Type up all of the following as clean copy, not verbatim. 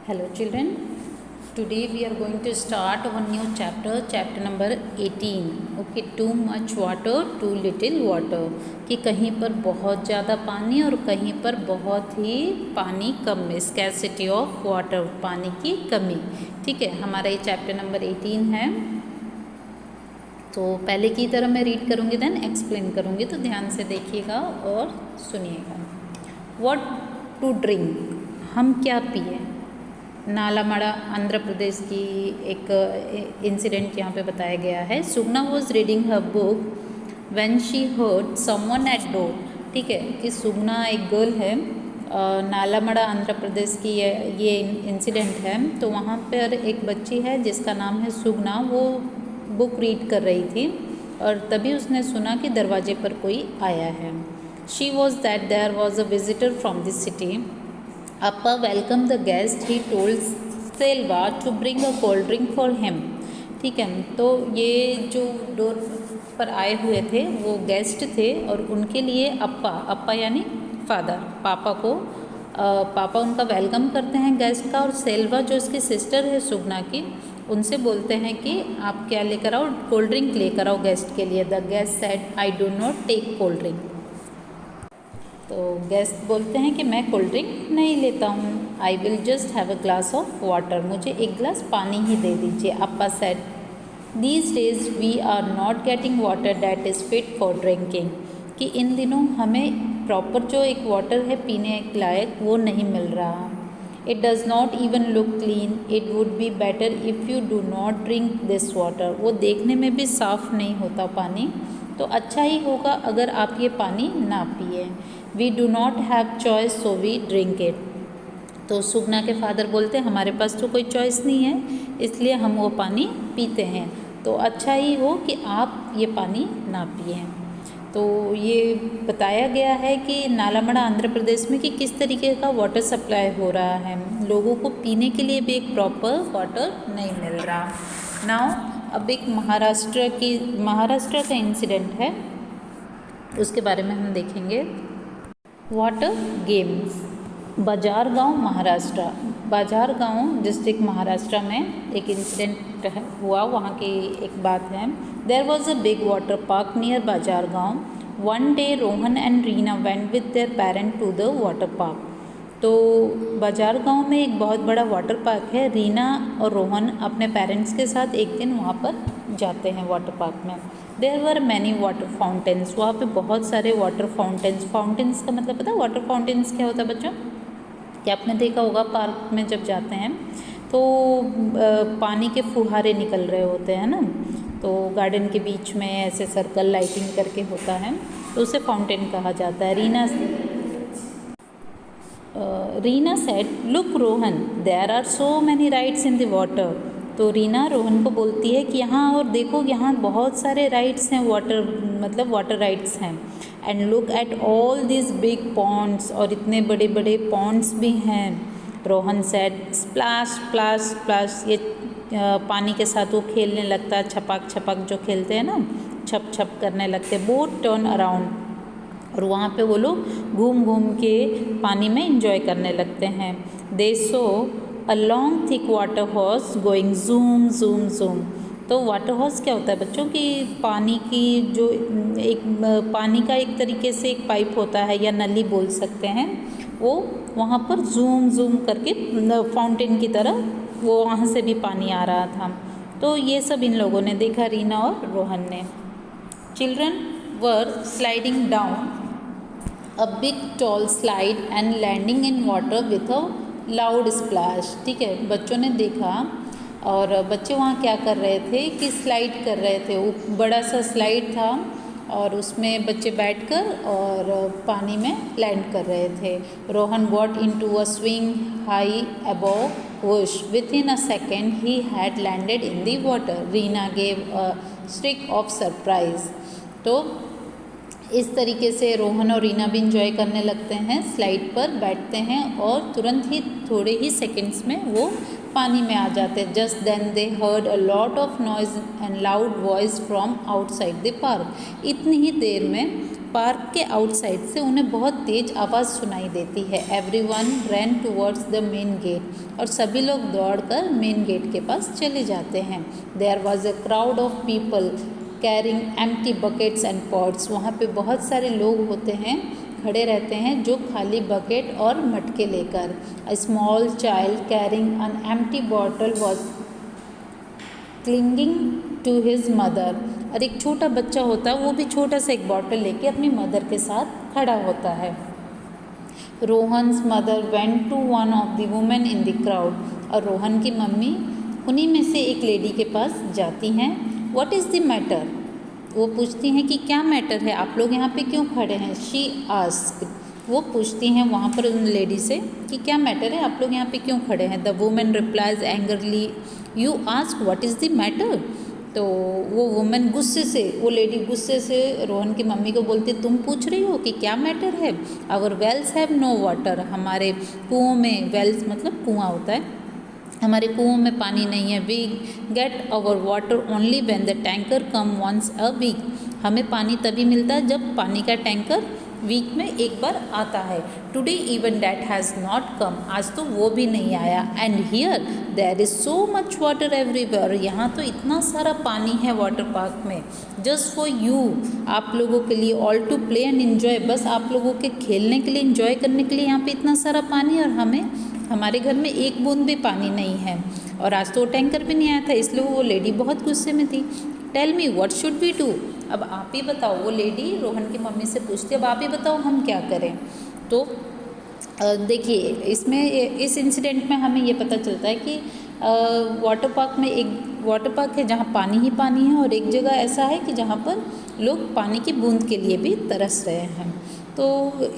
Hello children, today we are going to start one new chapter number 18. Okay, too much water, too little water. कि कहीं पर बहुत ज़्यादा पानी और कहीं पर बहुत ही पानी कम में, स्कैरसिटी ऑफ वाटर, पानी की कमी. ठीक है, हमारा ये चैप्टर नंबर 18 है. तो पहले की तरह मैं रीड करूँगी देन एक्सप्लेन करूँगी, तो ध्यान से देखिएगा और सुनिएगा. व्हाट टू ड्रिंक, हम क्या पिए. नालामड़ा आंध्र प्रदेश की एक इंसिडेंट यहाँ पे बताया गया है. Sugna was reading her book when she heard someone at door. ठीक है, कि सुगना एक गर्ल है, नालामड़ा आंध्र प्रदेश की ये इंसिडेंट है. तो वहाँ पर एक बच्ची है जिसका नाम है सुगना. वो बुक रीड कर रही थी और तभी उसने सुना कि दरवाजे पर कोई आया है. She was that there was a visitor from this city. Appa welcomed the guest. He told Selva to bring a cold drink for him. ठीक है, तो ये जो डोर पर आए हुए थे वो गेस्ट थे और उनके लिए अप्पा यानी फादर, पापा उनका वेलकम करते हैं गेस्ट का. और सेल्वा जो इसकी सिस्टर है सुगना की, उनसे बोलते हैं कि आप क्या लेकर आओ, कोल्ड ड्रिंक लेकर आओ गेस्ट के लिए. The guest said I do not take cold drink. तो गेस्ट बोलते हैं कि मैं कोल्ड ड्रिंक नहीं लेता हूँ. I will just have a glass of water, मुझे एक गिलास पानी ही दे दीजिए. Appa said these days we are not getting water that is fit for drinking. कि इन दिनों हमें प्रॉपर जो एक वाटर है पीने के लायक वो नहीं मिल रहा. It does not even look clean. It would be better if you do not drink this water. वो देखने में भी साफ़ नहीं होता पानी, तो अच्छा ही होगा अगर आप ये पानी ना पिए. We do not have choice so we drink it. तो सुगना के फादर बोलते हैं हमारे पास तो कोई चॉइस नहीं है, इसलिए हम वो पानी पीते हैं. तो अच्छा ही हो कि आप ये पानी ना पिए. तो ये बताया गया है कि नालामड़ा आंध्र प्रदेश में कि किस तरीके का वाटर सप्लाई हो रहा है. लोगों को पीने के लिए भी एक प्रॉपर वाटर नहीं मिल रहा. नाउ अब एक महाराष्ट्र का इंसिडेंट है, उसके बारे में हम देखेंगे. Water games. बाजार गांव महाराष्ट्र. बाजार गांव डिस्ट्रिक्ट महाराष्ट्र में एक इंसिडेंट हुआ, वहाँ की एक बात है. There was a big water park near Bazar Gaon. One day Rohan and Reena went with their parent to the water park. तो बाजार गांव में एक बहुत बड़ा वाटर पार्क है. रीना और रोहन अपने पेरेंट्स के साथ एक दिन वहाँ पर जाते हैं वाटर पार्क में. There were many water fountains. वहाँ पे बहुत सारे वाटर फाउंटेन्स का मतलब पता है वाटर फाउंटेन्स क्या होता है बच्चों? क्या आपने देखा होगा पार्क में जब जाते हैं तो पानी के फुहारे निकल रहे होते हैं ना, तो गार्डन के बीच में ऐसे सर्कल लाइटिंग करके होता है, तो उसे फाउंटेन कहा जाता है. Reena said look Rohan there are so many rides in the water. तो रीना रोहन को बोलती है कि यहाँ और देखो, यहाँ बहुत सारे राइड्स हैं, वाटर राइड्स हैं. And look at all this big ponds, और इतने बड़े बड़े पॉन्ड्स भी हैं. Rohan said splash splash splash. ये पानी के साथ वो खेलने लगता है, छपाक जो खेलते हैं ना, छप छप करने लगते. बोट टर्न अराउंड, और वहाँ पे वो लोग घूम घूम के पानी में इंजॉय करने लगते हैं. They saw a long thick water horse going zoom zoom zoom. तो वाटर हॉर्स क्या होता है बच्चों? कि पानी की जो एक पानी का एक तरीके से एक पाइप होता है या नली बोल सकते हैं, वो वहाँ पर जूम जूम करके फाउंटेन की तरह वो वहाँ से भी पानी आ रहा था. तो ये सब इन लोगों ने देखा, रीना और रोहन ने. Children were sliding down a big tall slide and landing in water with a loud splash. ठीक है, बच्चों ने देखा और बच्चे वहाँ क्या कर रहे थे कि स्लाइड कर रहे थे. वो बड़ा सा स्लाइड था और उसमें बच्चे बैठकर और पानी में लैंड कर रहे थे. Rohan got into a swing high above whoosh. Within a second he had landed in the water. Reena gave a shriek of surprise. तो इस तरीके से रोहन और रीना भी इंजॉय करने लगते हैं, स्लाइड पर बैठते हैं और तुरंत ही थोड़े ही सेकंड्स में वो पानी में आ जाते हैं. Just then they heard a lot of noise and loud voice from outside the park. इतनी ही देर में पार्क के आउटसाइड से उन्हें बहुत तेज आवाज़ सुनाई देती है। Everyone ran towards the main gate, और सभी लोग दौड़कर मेन गेट के पास चले जाते हैं। There was a crowd of people carrying empty buckets and pots, वहाँ पे बहुत सारे लोग होते हैं, खड़े रहते हैं, जो खाली बकेट और मटके लेकर। A small child carrying an empty bottle was clinging to his mother, और एक छोटा बच्चा होता है, वो भी छोटा सा एक बॉटल लेके अपनी मदर के साथ खड़ा होता है। Rohan's mother went to one of the women in the crowd, और रोहन की मम्मी उन्हीं में से एक लेडी के पास जाती हैं। व्हाट इज़ द मैटर, वो पूछती हैं कि क्या मैटर है, आप लोग यहाँ पे क्यों खड़े हैं। शी आस्क्ड, वो पूछती हैं वहाँ पर उन लेडी से कि क्या मैटर है, आप लोग यहाँ पे क्यों खड़े हैं। The women replies angrily, you ask what is the matter. तो वो वुमेन गुस्से से, वो लेडी गुस्से से रोहन की मम्मी को बोलती, तुम पूछ रही हो कि क्या मैटर है। Our wells have no water, हमारे कुओं में, वेल्स मतलब कुआं होता है, हमारे कुओं में पानी नहीं है। We get our water only when the tanker come once a week, हमें पानी तभी मिलता है जब पानी का टैंकर वीक में एक बार आता है। Today even that has not come, आज तो वो भी नहीं आया। And here there is so much water everywhere, यहाँ तो इतना सारा पानी है वाटर पार्क में। जस्ट फॉर यू, आप लोगों के लिए, all to play and enjoy, बस आप लोगों के खेलने के लिए, इन्जॉय करने के लिए यहाँ पे इतना सारा पानी, और हमें, हमारे घर में एक बूंद भी पानी नहीं है। और आज तो टैंकर भी नहीं आया था, इसलिए वो लेडी बहुत गुस्से में थी। Tell me what should we do, अब आप ही बताओ, वो लेडी रोहन की मम्मी से पूछती है, अब आप ही बताओ हम क्या करें। तो देखिए, इसमें इस इंसिडेंट में हमें ये पता चलता है कि वाटर पार्क में, एक वाटर पार्क है जहाँ पानी ही पानी है, और एक जगह ऐसा है कि जहाँ पर लोग पानी की बूंद के लिए भी तरस रहे हैं। तो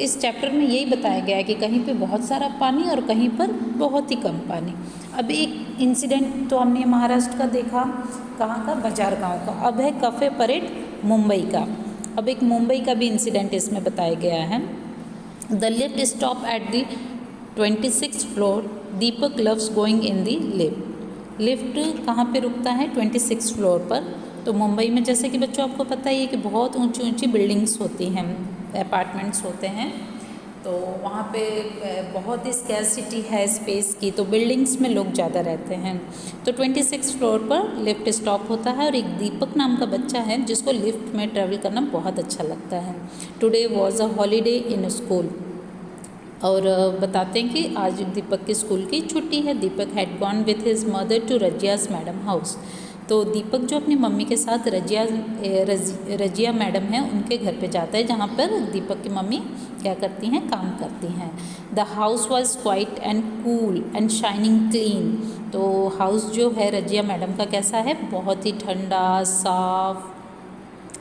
इस चैप्टर में यही बताया गया है कि कहीं पे बहुत सारा पानी और कहीं पर बहुत ही कम पानी। अब एक इंसिडेंट तो हमने महाराष्ट्र का देखा, कहाँ का, बाजार गांव का। अब है कैफे परेड मुंबई का। अब एक मुंबई का भी इंसिडेंट इसमें बताया गया है। The lift stop at the 26th floor, Deepak loves going in the lift. Lift कहाँ पे रुकता है, 26th फ्लोर पर। तो मुंबई में जैसे कि बच्चों आपको पता ही है कि बहुत ऊंची ऊंची बिल्डिंग्स होती हैं, अपार्टमेंट्स होते हैं, तो वहाँ पे बहुत ही स्कैर्सिटी है स्पेस की, तो बिल्डिंग्स में लोग ज़्यादा रहते हैं। तो 26th फ्लोर पर लिफ्ट स्टॉप होता है, और एक दीपक नाम का बच्चा है जिसको लिफ्ट में ट्रैवल करना बहुत अच्छा लगता है। Today was a holiday in school, और बताते हैं कि आज दीपक की स्कूल की छुट्टी है। Deepak had gone with his mother to Razia's madam house, तो दीपक जो अपनी मम्मी के साथ रजिया मैडम है उनके घर पे जाता है, जहाँ पर दीपक की मम्मी क्या करती हैं, काम करती हैं। The house was quiet and cool and shining clean, तो हाउस जो है रजिया मैडम का कैसा है, बहुत ही ठंडा, साफ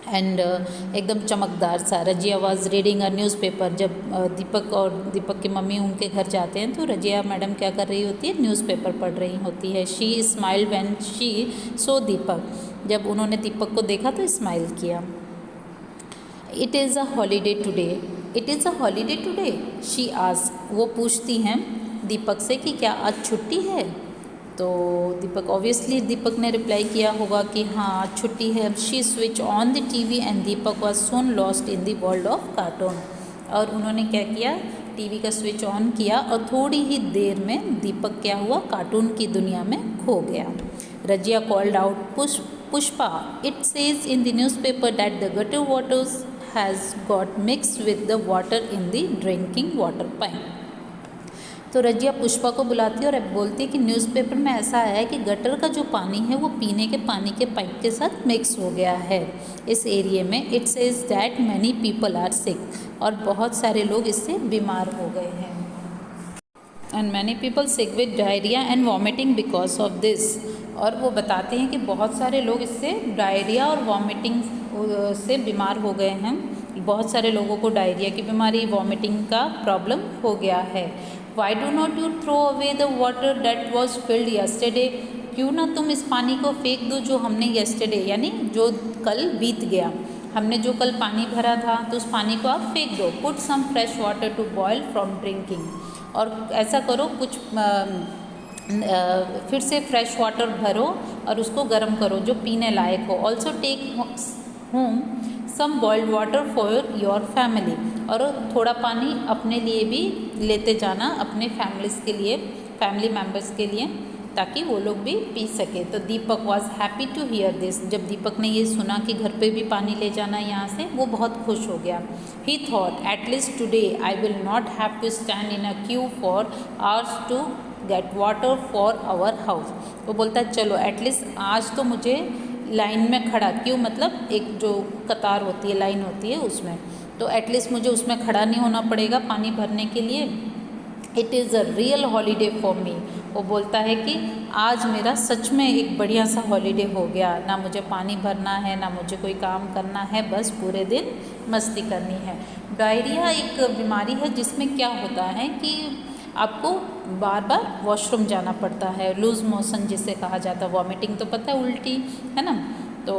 एंड एकदम चमकदार सा। Razia was reading a newspaper, जब दीपक और दीपक की मम्मी उनके घर जाते हैं तो रजिया मैडम क्या कर रही होती है, न्यूज़पेपर पढ़ रही होती है। She smiled when she so दीपक, जब उन्होंने दीपक को देखा तो स्माइल किया। It is a holiday today, it is a holiday today, she asked, वो पूछती हैं दीपक से कि क्या आज छुट्टी है। तो दीपक, ऑब्वियसली दीपक ने रिप्लाई किया होगा कि हाँ आज छुट्टी है। She switch on the TV and Deepak was soon lost in the world of cartoon, और उन्होंने क्या किया, टीवी का स्विच ऑन किया, और थोड़ी ही देर में दीपक क्या हुआ, कार्टून की दुनिया में खो गया। Razia called out, Pushpa, it says in the newspaper that the gutter waters has got mixed with the water in the drinking water pipe. तो रजिया पुष्पा को बुलाती है और बोलती है कि न्यूज़पेपर में ऐसा आया है कि गटर का जो पानी है वो पीने के पानी के पाइप के साथ मिक्स हो गया है इस एरिया में। It says that many people are sick, और बहुत सारे लोग इससे बीमार हो गए हैं। And many people sick with diarrhoea and vomiting because of this, और वो बताते हैं कि बहुत सारे लोग इससे डायरिया और वॉमिटिंग से बीमार हो गए हैं। बहुत सारे लोगों को डायरिया की बीमारी, वॉमिटिंग का प्रॉब्लम हो गया है। Why do not you throw away the water that was filled yesterday? क्यों ना तुम इस पानी को फेंक दो जो हमने yesterday यानी जो कल बीत गया, हमने जो कल पानी भरा था तो उस पानी को आप फेंक दो। Put some fresh water to boil from drinking, और ऐसा करो कुछ फिर से फ्रेश वाटर भरो और उसको गर्म करो जो पीने लायक हो। Also take home some boiled water for your family, और थोड़ा पानी अपने लिए भी लेते जाना, अपने फैमिलीज़ के लिए, फैमिली मेम्बर्स के लिए, ताकि वो लोग भी पी सके। तो Deepak was happy to hear this, जब दीपक ने ये सुना कि घर पे भी पानी ले जाना है यहाँ से, वो बहुत खुश हो गया। He thought at least today I will not have to stand in a queue for hours to get water for our house. वो बोलता है चलो एटलीस्ट आज तो मुझे लाइन में खड़ा, क्यों मतलब एक जो कतार होती है, लाइन होती है उसमें, तो एटलीस्ट मुझे उसमें खड़ा नहीं होना पड़ेगा पानी भरने के लिए। It is a real holiday for me. वो बोलता है कि आज मेरा सच में एक बढ़िया सा हॉलीडे हो गया, ना मुझे पानी भरना है, ना मुझे कोई काम करना है, बस पूरे दिन मस्ती करनी है। डायरिया एक बीमारी है जिसमें क्या होता है कि आपको बार बार वॉशरूम जाना पड़ता है, लूज़ मोशन जिसे कहा जाता है, वॉमिटिंग तो पता है उल्टी है ना, तो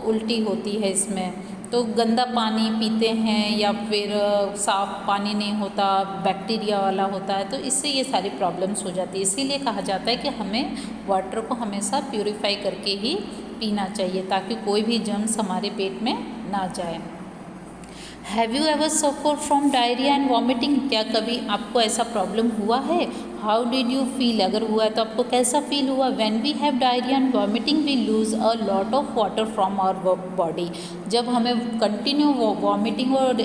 उल्टी होती है इसमें। तो गंदा पानी पीते हैं या फिर साफ़ पानी नहीं होता, बैक्टीरिया वाला होता है, तो इससे ये सारी प्रॉब्लम्स हो जाती है। इसीलिए कहा जाता है कि हमें वाटर को हमेशा प्यूरिफाई करके ही पीना चाहिए, ताकि कोई भी जर्म्स हमारे पेट में ना जाए। Have you ever suffer from diarrhoea and vomiting, क्या कभी आपको ऐसा प्रॉब्लम हुआ है? हाउ डिड यू फील, अगर हुआ है तो आपको कैसा फील हुआ? When we have diarrhoea and vomiting we lose a lot of water from our body. जब हमें कंटिन्यू वॉमिटिंग और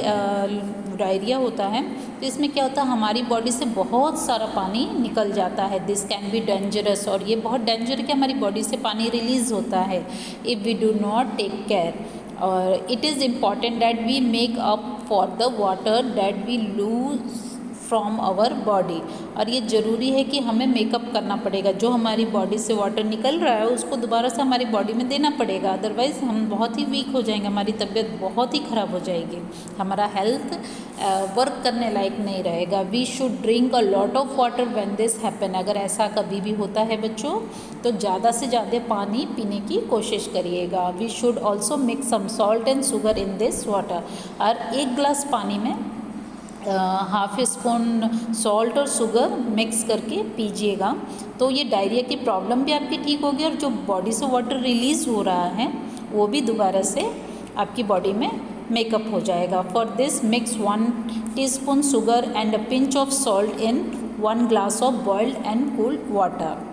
डायरिया होता है तो इसमें क्या होता है, हमारी बॉडी से बहुत सारा पानी निकल जाता है। दिस कैन बी डेंजरस, और ये बहुत डेंजर है कि हमारी बॉडी से पानी रिलीज़ होता है if we do not take care. और it is important that we make up for the water that we lose from our body, और ये ज़रूरी है कि हमें मेकअप करना पड़ेगा, जो हमारी बॉडी से वाटर निकल रहा है उसको दोबारा से हमारी बॉडी में देना पड़ेगा, अदरवाइज़ हम बहुत ही वीक हो जाएंगे, हमारी तबीयत बहुत ही ख़राब हो जाएगी, हमारा हेल्थ वर्क करने लायक नहीं रहेगा। We should drink a lot of water when this happen, अगर ऐसा कभी भी होता है बच्चों तो ज़्यादा से ज़्यादा पानी पीने की कोशिश करिएगा। We should also mix some salt and sugar in this water, और एक गिलास पानी में हाफ स्पून सॉल्ट और शुगर मिक्स करके पीजिएगा, तो ये डायरिया की प्रॉब्लम भी आपकी ठीक होगी, और जो बॉडी से वाटर रिलीज़ हो रहा है वो भी दोबारा से आपकी बॉडी में मेकअप हो जाएगा। For this mix 1 teaspoon sugar and a pinch of salt in 1 glass of boiled and cooled water.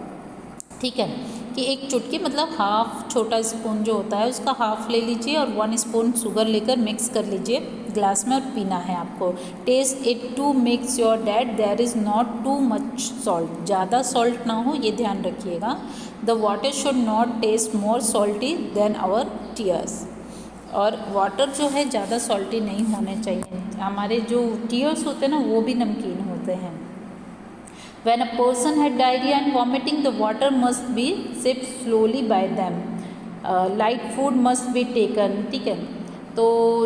ठीक है, कि एक चुटकी मतलब हाफ छोटा स्पून जो होता है उसका हाफ ले लीजिए और 1 स्पून शुगर लेकर मिक्स कर लीजिए ग्लास में और पीना है आपको। Taste it to make sure that there is not too much salt, ज़्यादा सॉल्ट ना हो ये ध्यान रखिएगा। The water should not taste more salty than our tears, और वाटर जो है ज़्यादा सॉल्टी नहीं होने चाहिए, हमारे जो टीयर्स होते हैं ना वो भी नमकीन होते हैं। When a person had diarrhea and vomiting, the water must be sipped slowly by them. Light food must be taken. ठीक है, तो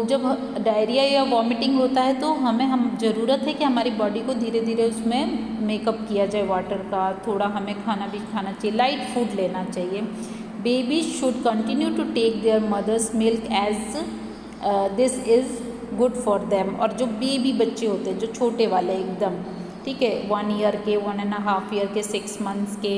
जब डायरिया या वॉमिटिंग होता है तो हम ज़रूरत है कि हमारी बॉडी को धीरे धीरे उसमें मेकअप किया जाए वाटर का, थोड़ा हमें खाना भी खाना चाहिए, लाइट फूड लेना चाहिए। Baby should continue to take their mother's milk as this is good for them, और जो बेबी बच्चे होते हैं जो छोटे वाले एकदम, ठीक है, 1 ईयर के, 1.5 ईयर के, 6 मंथ्स के,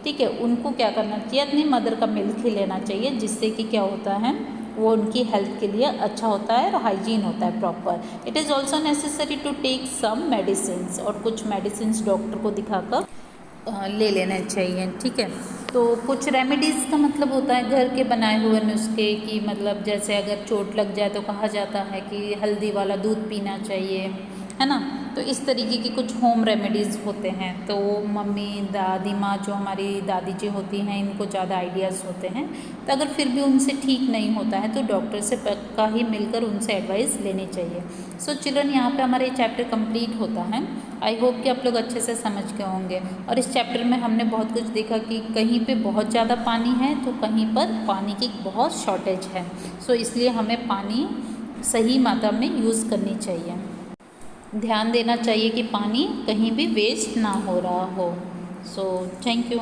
ठीक है, उनको क्या करना चाहिए, अपनी मदर का मिल्क ही लेना चाहिए, जिससे कि क्या होता है वो उनकी हेल्थ के लिए अच्छा होता है और हाइजीन होता है proper. It is also necessary to take some medicines, और कुछ मेडिसिन्स डॉक्टर को दिखाकर ले लेने चाहिए। ठीक है, तो कुछ रेमेडीज़ का मतलब होता है घर के बनाए हुए नुस्खे, कि मतलब जैसे अगर चोट लग जाए तो कहा जाता है कि हल्दी वाला दूध पीना चाहिए, है ना, तो इस तरीके की कुछ होम रेमेडीज़ होते हैं। तो मम्मी दादी माँ जो हमारी दादी जी होती हैं इनको ज़्यादा आइडियाज़ होते हैं, तो अगर फिर भी उनसे ठीक नहीं होता है तो डॉक्टर से पक्का ही मिलकर उनसे एडवाइस लेनी चाहिए। सो चिल्ड्रन, यहाँ पे हमारा ये चैप्टर कंप्लीट होता है। आई होप कि आप लोग अच्छे से समझ गए होंगे, और इस चैप्टर में हमने बहुत कुछ देखा कि कहीं पे बहुत ज़्यादा पानी है तो कहीं पर पानी की बहुत शॉर्टेज है। सो इसलिए हमें पानी सही मात्रा में यूज़ करनी चाहिए, ध्यान देना चाहिए कि पानी कहीं भी वेस्ट ना हो रहा हो। So thank you.